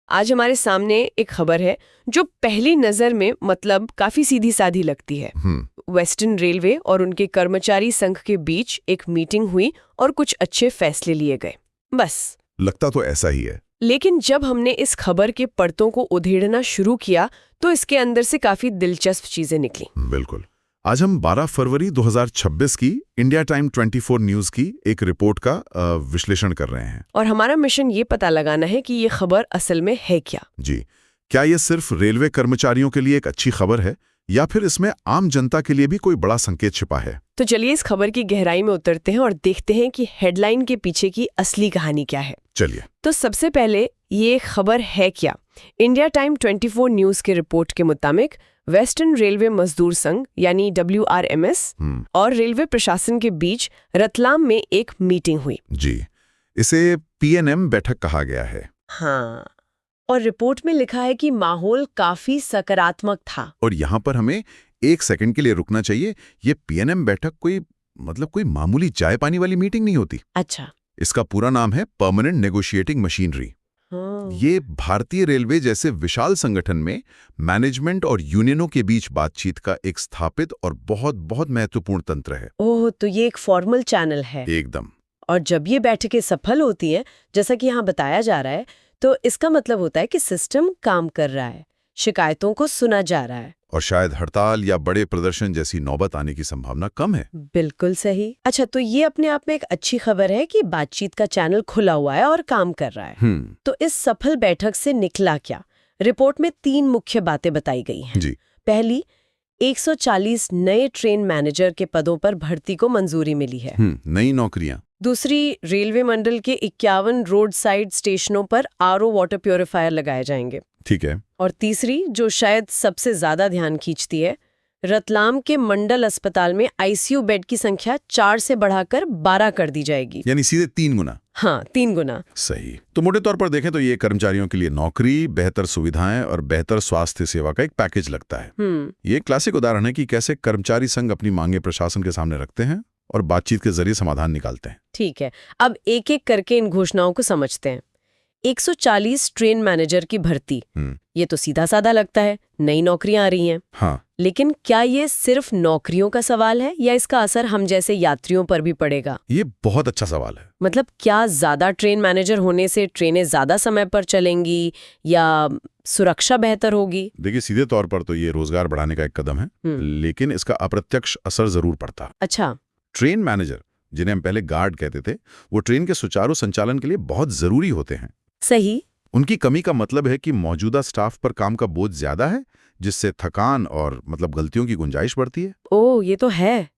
आज हमारे सामने एक खबर है जो पहली नजर में मतलब काफी सीधी साधी लगती है। वेस्टर्न रेलवे और उनके कर्मचारी संघ के बीच एक मीटिंग हुई और कुछ अच्छे फैसले लिए गए, बस। लगता तो ऐसा ही है। लेकिन जब हमने इस खबर के परतों को उधेड़ना शुरू किया तो इसके अंदर से काफी दिलचस्प चीजें निकली। बिल्कुल। आज हम 12 फरवरी 2026 की इंडिया टाइम 24 न्यूज की एक रिपोर्ट का विश्लेषण कर रहे हैं। और हमारा मिशन ये पता लगाना है कि ये खबर असल में है क्या। जी, क्या ये सिर्फ रेलवे कर्मचारियों के लिए एक अच्छी खबर है या फिर इसमें आम जनता के लिए भी कोई बड़ा संकेत छिपा है? तो चलिए इस खबर की गहराई में उतरते हैं और देखते हैं कि हेडलाइन के पीछे की असली कहानी क्या है। चलिए। तो सबसे पहले ये खबर है क्या। इंडिया टाइम 24 न्यूज के रिपोर्ट के मुताबिक वेस्टर्न रेलवे मजदूर संघ यानी WRMS और रेलवे प्रशासन के बीच रतलाम में एक मीटिंग हुई। जी, इसे PNM बैठक कहा गया है। हाँ, और रिपोर्ट में लिखा है कि माहौल काफी सकारात्मक था। और यहाँ पर हमें एक सेकंड के लिए रुकना चाहिए। ये PNM बैठक कोई मामूली चाय पानी वाली मीटिंग नहीं होती। अच्छा। इसका पूरा नाम है परमानेंट नेगोशिएटिंग मशीनरी। ये भारतीय रेलवे जैसे विशाल संगठन में मैनेजमेंट और यूनियनों के बीच बातचीत का एक स्थापित और बहुत बहुत महत्वपूर्ण तंत्र है। ओह, तो ये एक फॉर्मल चैनल है। एकदम। और जब ये बैठकें सफल होती हैं, जैसा कि यहाँ बताया जा रहा है, तो इसका मतलब होता है कि सिस्टम काम कर रहा है, शिकायतों को सुना जा रहा है और शायद हड़ताल या बड़े प्रदर्शन जैसी नौबत आने की संभावना कम है। बिल्कुल सही। अच्छा, तो ये अपने आप में एक अच्छी खबर है कि बातचीत का चैनल खुला हुआ है और काम कर रहा है। तो इस सफल बैठक से निकला क्या? रिपोर्ट में 3 मुख्य बातें बताई गई हैं। जी। पहली, 140 नए ट्रेन मैनेजर के पदों पर भर्ती को मंजूरी मिली है। नई नौकरियां। दूसरी, रेलवे मंडल के 51 रोड साइड स्टेशनों पर RO वाटर प्योरीफायर लगाए जाएंगे। ठीक है। और तीसरी, जो शायद सबसे ज्यादा ध्यान खींचती है, रतलाम के मंडल अस्पताल में ICU बेड की संख्या 4 से बढ़ाकर 12 कर दी जाएगी। यानी सीधे 3 गुना। हाँ, 3 गुना। सही। तो मोटे तौर पर देखें तो ये कर्मचारियों के लिए नौकरी, बेहतर सुविधाएं और बेहतर स्वास्थ्य सेवा का एक पैकेज लगता है। ये क्लासिक उदाहरण है कि कैसे कर्मचारी संघ अपनी मांगे प्रशासन के सामने रखते हैं और बातचीत के जरिए समाधान निकालते हैं। ठीक है, अब एक एक करके इन घोषणाओं को समझते हैं। 140 ट्रेन मैनेजर की भर्ती, ये तो सीधा साधा लगता है, नई नौकरियां आ रही हैं। हाँ। लेकिन क्या ये सिर्फ नौकरियों का सवाल है या इसका असर हम जैसे यात्रियों पर भी पड़ेगा? ये बहुत अच्छा सवाल है। मतलब क्या ज्यादा ट्रेन मैनेजर होने से ट्रेनें ज्यादा समय पर चलेंगी या सुरक्षा बेहतर होगी? देखिए, सीधे तौर पर तो ये रोजगार बढ़ाने का एक कदम है, लेकिन इसका अप्रत्यक्ष असर जरूर पड़ता। अच्छा। ट्रेन मैनेजर, जिन्हें हम पहले गार्ड कहते थे, वो ट्रेन के सुचारू संचालन के लिए बहुत जरूरी होते हैं। सही। उनकी कमी का मतलब है कि मौजूदा स्टाफ पर काम का बोझ ज्यादा है, जिससे थकान और गलतियों की गुंजाइश बढ़ती है। ओह, ये तो है।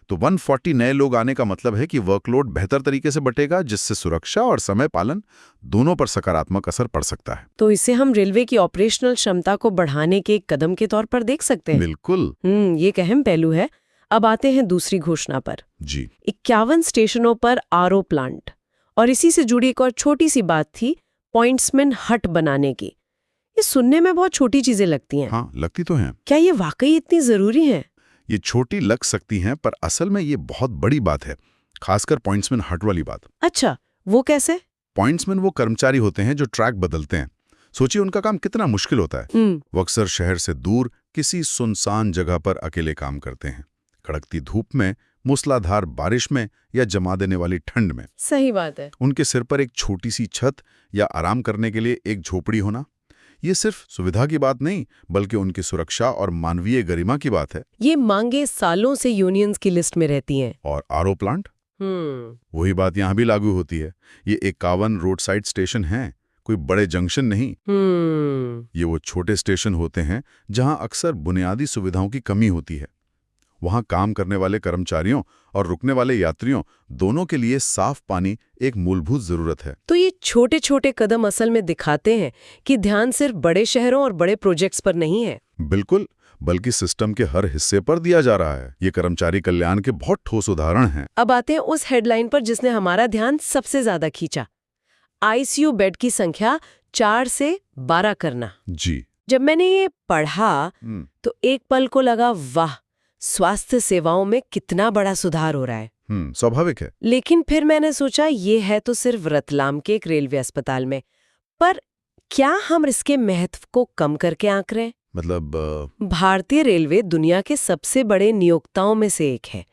तो 140 नए लोग आने का मतलब है कि वर्कलोड बेहतर तरीके से बटेगा, जिससे सुरक्षा और समय पालन दोनों पर सकारात्मक असर पड़ सकता है। तो इसे हम रेलवे की ऑपरेशनल क्षमता को बढ़ाने के एक कदम के तौर पर देख सकते हैं। बिल्कुल। ये एक अहम पहलू है। अब आते हैं दूसरी घोषणा पर। जी। 51 स्टेशनों पर RO प्लांट, और इसी से जुड़ी एक और छोटी सी बात थी, पॉइंट्समैन हट बनाने की। ये सुनने में बहुत छोटी चीजें लगती हैं। हाँ, लगती तो हैं। क्या ये वाकई इतनी जरूरी है? ये छोटी लग सकती हैं, पर असल में ये बहुत बड़ी बात है, खासकर पॉइंट्समैन हट वाली बात। अच्छा, वो कैसे? पॉइंट्समैन वो कर्मचारी होते हैं जो ट्रैक बदलते हैं। सोचिए उनका काम कितना मुश्किल होता है। वो अक्सर शहर से दूर किसी सुनसान जगह पर अकेले काम करते हैं, कड़कती धूप में, मूसलाधार बारिश में या जमा देने वाली ठंड में। सही बात है। उनके सिर पर एक छोटी सी छत या आराम करने के लिए एक झोपड़ी होना, ये सिर्फ सुविधा की बात नहीं, बल्कि उनकी सुरक्षा और मानवीय गरिमा की बात है। ये मांगे सालों से यूनियंस की लिस्ट में रहती हैं। और RO प्लांट, वही बात यहाँ भी लागू होती है। ये 51 रोड साइड स्टेशन हैं, कोई बड़े जंक्शन नहीं। ये वो छोटे स्टेशन होते हैं जहाँ अक्सर बुनियादी सुविधाओं की कमी होती है। वहाँ काम करने वाले कर्मचारियों और रुकने वाले यात्रियों दोनों के लिए साफ पानी एक मूलभूत जरूरत है। तो ये छोटे छोटे कदम असल में दिखाते हैं कि ध्यान सिर्फ बड़े शहरों और बड़े प्रोजेक्ट्स पर नहीं है। बिल्कुल, बल्कि सिस्टम के हर हिस्से पर दिया जा रहा है। ये कर्मचारी कल्याण के बहुत ठोस उदाहरण हैं। अब आते हैं उस हेडलाइन पर जिसने हमारा ध्यान सबसे ज्यादा खींचा, ICU बेड की संख्या 4 से 12 करना। जी। जब मैंने ये पढ़ा तो एक पल को लगा, वाह, स्वास्थ्य सेवाओं में कितना बड़ा सुधार हो रहा है। स्वाभाविक है। लेकिन फिर मैंने सोचा, ये है तो सिर्फ रतलाम के एक रेलवे अस्पताल में, पर क्या हम इसके महत्व को कम करके आंक रहे हैं? मतलब भारतीय रेलवे दुनिया के सबसे बड़े नियोक्ताओं में से एक है।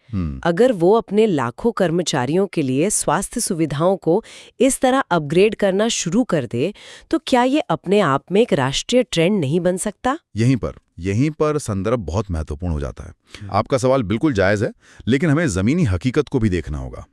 अगर वो अपने लाखों कर्मचारियों के लिए स्वास्थ्य सुविधाओं को इस तरह अपग्रेड करना शुरू कर दे, तो क्या ये अपने आप में एक राष्ट्रीय ट्रेंड नहीं बन सकता? यहीं पर संदर्भ बहुत महत्वपूर्ण हो जाता है। आपका सवाल बिल्कुल जायज है, लेकिन हमें जमीनी हकीकत को भी देखना होगा।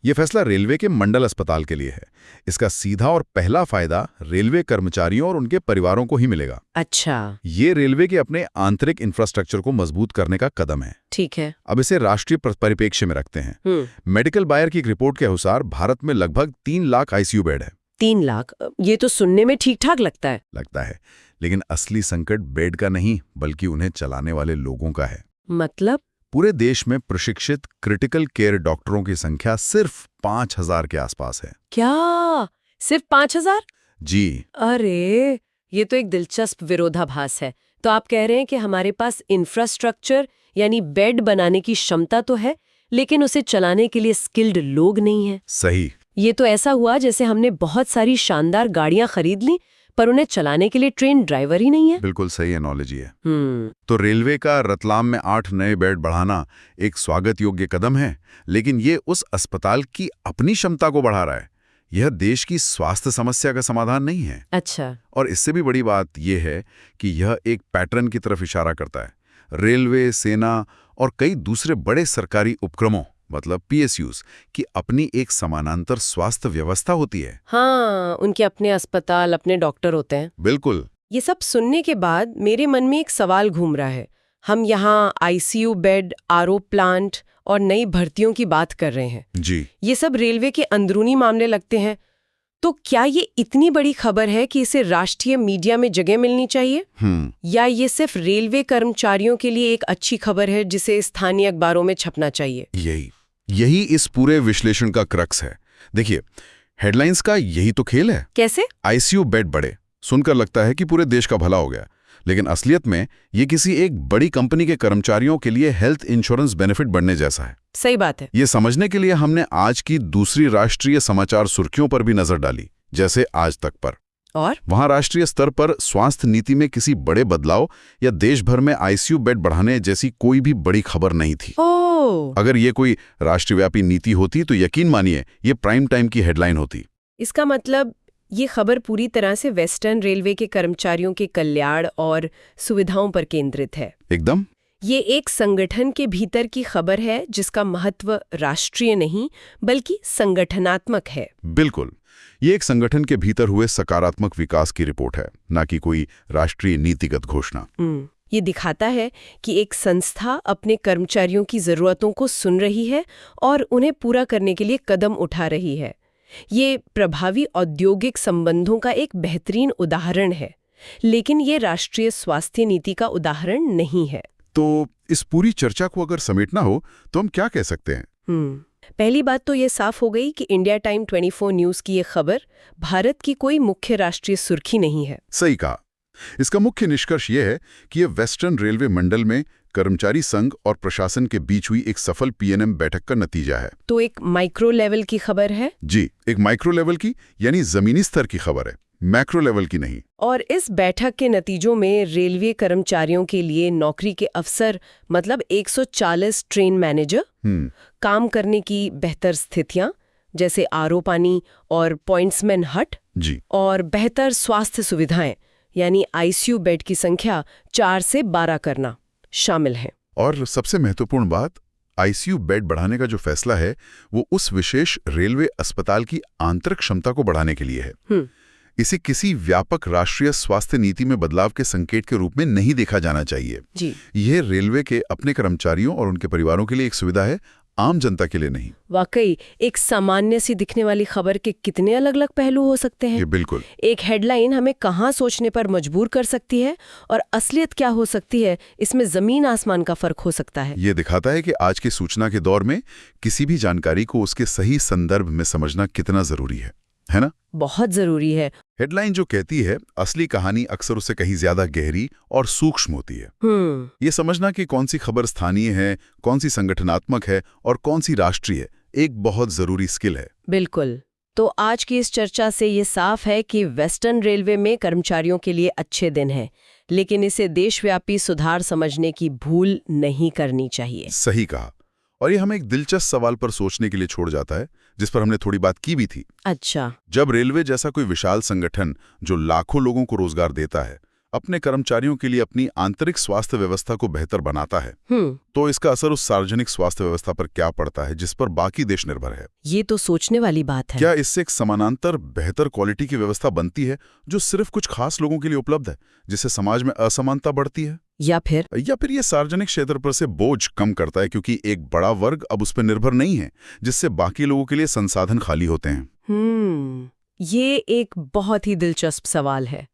ये फैसला रेलवे के मंडल अस्पताल के लिए है। इसका सीधा और पहला फायदा रेलवे कर्मचारियों और उनके परिवारों को ही मिलेगा। अच्छा, ये रेलवे के अपने आंतरिक इंफ्रास्ट्रक्चर को मजबूत करने का कदम है। ठीक है। अब इसे राष्ट्रीय परिप्रेक्ष्य में रखते हैं। मेडिकल बायर की एक रिपोर्ट के अनुसार भारत में लगभग 3 लाख आईसीयू बेड है। 3 लाख? ये तो सुनने में ठीक ठाक लगता है। लेकिन असली संकट बेड का नहीं, बल्कि उन्हें चलाने वाले लोगों का है। मतलब? पूरे देश में प्रशिक्षित क्रिटिकल केयर डॉक्टरों की संख्या सिर्फ 5000 के आसपास है। क्या? सिर्फ 5000? जी। अरे, ये तो एक दिलचस्प विरोधाभास है। तो आप कह रहे हैं कि हमारे पास इंफ्रास्ट्रक्चर यानी बेड बनाने की क्षमता तो है, लेकिन उसे चलाने के लिए स्किल्ड लोग नहीं हैं। सही। ये तो ऐसा हुआ जैसे हमने बहुत सारी शानदार गाड़ियां खरीद ली, पर उन्हें चलाने के लिए ट्रेन ड्राइवर ही नहीं है। बिल्कुल सही एनालॉजी है। तो रेलवे का रतलाम में 8 नए बेड बढ़ाना एक स्वागत योग्य कदम है, लेकिन ये उस अस्पताल की अपनी क्षमता को बढ़ा रहा है। यह देश की स्वास्थ्य समस्या का समाधान नहीं है। अच्छा। और इससे भी बड़ी बात यह है कि यह एक पैटर्न की तरफ इशारा करता है। रेलवे, सेना और कई दूसरे बड़े सरकारी उपक्रमों मतलब PSUs की अपनी एक समानांतर स्वास्थ्य व्यवस्था होती है। हाँ, उनके अपने अस्पताल, अपने डॉक्टर होते हैं। बिल्कुल। ये सब सुनने के बाद मेरे मन में एक सवाल घूम रहा है। हम यहाँ ICU बेड, RO प्लांट और नई भर्तियों की बात कर रहे हैं। जी। ये सब रेलवे के अंदरूनी मामले लगते हैं। तो क्या ये इतनी बड़ी खबर है कि इसे राष्ट्रीय मीडिया में जगह मिलनी चाहिए? या ये सिर्फ रेलवे कर्मचारियों के लिए एक अच्छी खबर है जिसे स्थानीय अखबारों में छपना चाहिए? यही इस पूरे विश्लेषण का क्रक्स है। देखिए, हेडलाइंस का यही तो खेल है। कैसे? ICU बेड बढ़े, सुनकर लगता है कि पूरे देश का भला हो गया, लेकिन असलियत में ये किसी एक बड़ी कंपनी के कर्मचारियों के लिए हेल्थ इंश्योरेंस बेनिफिट बढ़ने जैसा है। सही बात है। ये समझने के लिए हमने आज की दूसरी राष्ट्रीय समाचार सुर्खियों पर भी नजर डाली, जैसे आज तक पर। और वहां राष्ट्रीय स्तर पर स्वास्थ्य नीति में किसी बड़े बदलाव या देश भर में ICU बेड बढ़ाने जैसी कोई भी बड़ी खबर नहीं थी। अगर ये कोई राष्ट्रव्यापी नीति होती तो यकीन मानिए ये प्राइम टाइम की हेडलाइन होती। इसका मतलब ये खबर पूरी तरह से वेस्टर्न रेलवे के कर्मचारियों के कल्याण और सुविधाओं पर केंद्रित है। एकदम। ये एक संगठन के भीतर की खबर है जिसका महत्व राष्ट्रीय नहीं बल्कि संगठनात्मक है। बिल्कुल, ये एक संगठन के भीतर हुए सकारात्मक विकास की रिपोर्ट है, न कि कोई राष्ट्रीय नीतिगत घोषणा। ये दिखाता है कि एक संस्था अपने कर्मचारियों की जरूरतों को सुन रही है और उन्हें पूरा करने के लिए कदम उठा रही है। ये प्रभावी औद्योगिक संबंधों का एक बेहतरीन उदाहरण है, लेकिन ये राष्ट्रीय स्वास्थ्य नीति का उदाहरण नहीं है। तो इस पूरी चर्चा को अगर समेटना हो तो हम क्या कह सकते हैं? पहली बात तो ये साफ हो गई कि इंडिया टाइम 24 न्यूज़ की ये खबर भारत की कोई मुख्य राष्ट्रीय सुर्खी नहीं है। सही कहा। इसका मुख्य निष्कर्ष ये है कि ये वेस्टर्न रेलवे मंडल में कर्मचारी संघ और प्रशासन के बीच हुई एक सफल PNM बैठक का नतीजा है। तो एक माइक्रो लेवल की खबर है? जी, एक माइक्रो लेवल की यानी जमीनी स्तर की खबर है, मैक्रो लेवल की नहीं। और इस बैठक के नतीजों में रेलवे कर्मचारियों के लिए नौकरी के अवसर मतलब 140 ट्रेन मैनेजर, काम करने की बेहतर स्थितियां जैसे RO पानी और पॉइंट्समैन हट जी, और बेहतर स्वास्थ्य सुविधाएं यानी ICU बेड की संख्या 4 से 12 करना शामिल है। और सबसे महत्वपूर्ण बात, ICU बेड बढ़ाने का जो फैसला है वो उस विशेष रेलवे अस्पताल की आंतरिक क्षमता को बढ़ाने के लिए है। इसे किसी व्यापक राष्ट्रीय स्वास्थ्य नीति में बदलाव के संकेत के रूप में नहीं देखा जाना चाहिए। जी। यह रेलवे के अपने कर्मचारियों और उनके परिवारों के लिए एक सुविधा है, आम जनता के लिए नहीं। वाकई एक सामान्य सी दिखने वाली खबर के कितने अलग अलग पहलू हो सकते हैं। ये बिल्कुल। एक हेडलाइन हमें कहाँ सोचने पर मजबूर कर सकती है और असलियत क्या हो सकती है, इसमें जमीन आसमान का फर्क हो सकता है। ये दिखाता है कि आज के सूचना के दौर में किसी भी जानकारी को उसके सही संदर्भ में समझना कितना जरूरी है ना? बहुत जरूरी है। हेडलाइन जो कहती है, असली कहानी अक्सर उससे कहीं ज्यादा गहरी और सूक्ष्म होती है। ये समझना कि कौन सी खबर स्थानीय है, कौन सी संगठनात्मक है और कौन सी राष्ट्रीय, एक बहुत जरूरी स्किल है। बिल्कुल। तो आज की इस चर्चा से ये साफ है कि वेस्टर्न रेलवे में कर्मचारियों के लिए अच्छे दिन हैं, लेकिन इसे देशव्यापी सुधार समझने की भूल नहीं करनी चाहिए। सही कहा। और ये हमें एक दिलचस्प सवाल पर सोचने के लिए छोड़ जाता है, जिस पर हमने थोड़ी बात की भी थी। अच्छा। जब रेलवे जैसा कोई विशाल संगठन जो लाखों लोगों को रोजगार देता है, अपने कर्मचारियों के लिए अपनी आंतरिक स्वास्थ्य व्यवस्था को बेहतर बनाता है, तो इसका असर उस सार्वजनिक स्वास्थ्य व्यवस्था पर क्या पड़ता है जिस पर बाकी देश निर्भर है? ये तो सोचने वाली बात है। क्या इससे एक समानांतर बेहतर क्वालिटी की व्यवस्था बनती है जो सिर्फ कुछ खास लोगों के लिए उपलब्ध है, जिससे समाज में असमानता बढ़ती है? या फिर ये सार्वजनिक क्षेत्र पर से बोझ कम करता है, क्योंकि एक बड़ा वर्ग अब उस पर निर्भर नहीं है, जिससे बाकी लोगों के लिए संसाधन खाली होते हैं। ये एक बहुत ही दिलचस्प सवाल है।